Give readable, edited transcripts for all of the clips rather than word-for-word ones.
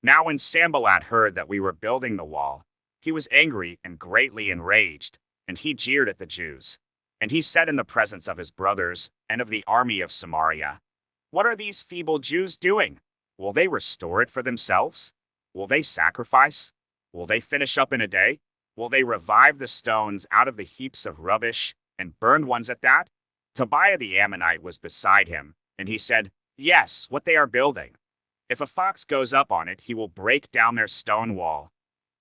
Now when Sanballat heard that we were building the wall, he was angry and greatly enraged, and he jeered at the Jews. And he said in the presence of his brothers and of the army of Samaria, "What are these feeble Jews doing? Will they restore it for themselves? Will they sacrifice? Will they finish up in a day? Will they revive the stones out of the heaps of rubbish, and burned ones at that?" Tobiah the Ammonite was beside him, and he said, "Yes, what they are building. If a fox goes up on it, he will break down their stone wall.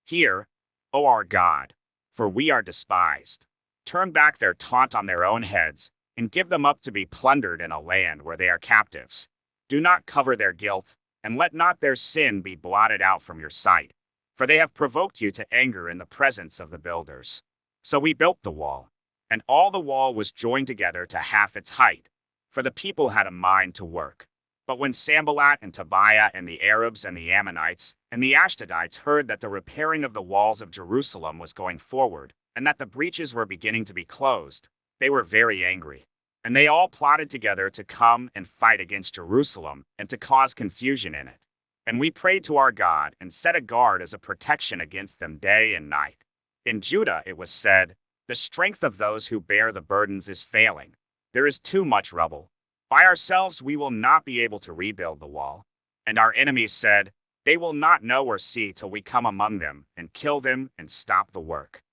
Hear, O our God, for we are despised. Turn back their taunt on their own heads, and give them up to be plundered in a land where they are captives. Do not cover their guilt, and let not their sin be blotted out from your sight, for they have provoked you to anger in the presence of the builders." So we built the wall, and all the wall was joined together to half its height, for the people had a mind to work. But when Sanballat and Tobiah and the Arabs and the Ammonites and the Ashdodites heard that the repairing of the walls of Jerusalem was going forward, and that the breaches were beginning to be closed, they were very angry. And they all plotted together to come and fight against Jerusalem and to cause confusion in it. And we prayed to our God and set a guard as a protection against them day and night. In Judah it was said, "The strength of those who bear the burdens is failing. There is too much rubble. By ourselves we will not be able to rebuild the wall." And our enemies said, "They will not know or see till we come among them and kill them and stop the work."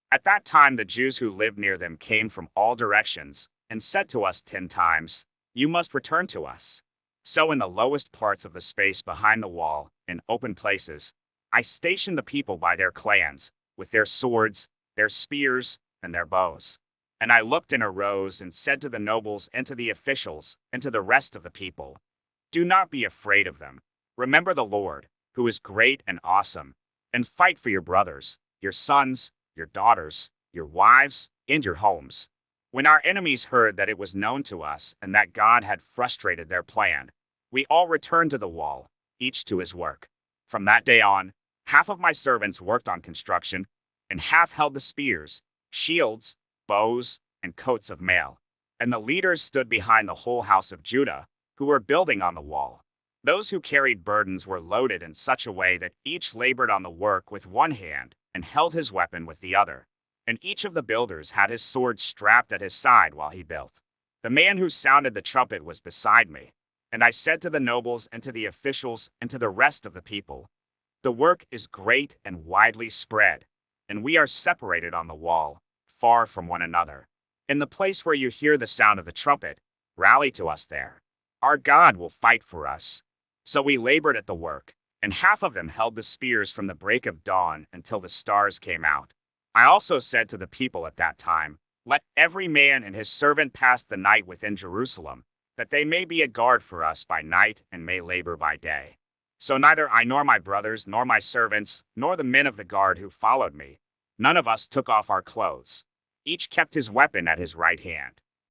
At that time the Jews who lived near them came from all directions and said to us 10 times, "You must return to us." So in the lowest parts of the space behind the wall, in open places, I stationed the people by their clans, with their swords, their spears, and their bows. And I looked and arose and said to the nobles and to the officials and to the rest of the people, "Do not be afraid of them. Remember the Lord, who is great and awesome, and fight for your brothers, your sons, your daughters, your wives, and your homes." When our enemies heard that it was known to us and that God had frustrated their plan, we all returned to the wall, each to his work. From that day on, half of my servants worked on construction, and half held the spears, shields, bows, and coats of mail. And the leaders stood behind the whole house of Judah, who were building on the wall. Those who carried burdens were loaded in such a way that each labored on the work with one hand and held his weapon with the other. And each of the builders had his sword strapped at his side while he built. The man who sounded the trumpet was beside me. And I said to the nobles and to the officials and to the rest of the people, "The work is great and widely spread, and we are separated on the wall, far from one another. In the place where you hear the sound of the trumpet, rally to us there. Our God will fight for us." So we labored at the work, and half of them held the spears from the break of dawn until the stars came out. I also said to the people at that time, "Let every man and his servant pass the night within Jerusalem, that they may be a guard for us by night and may labor by day." So neither I nor my brothers nor my servants nor the men of the guard who followed me, none of us took off our clothes. Each kept his weapon at his right hand.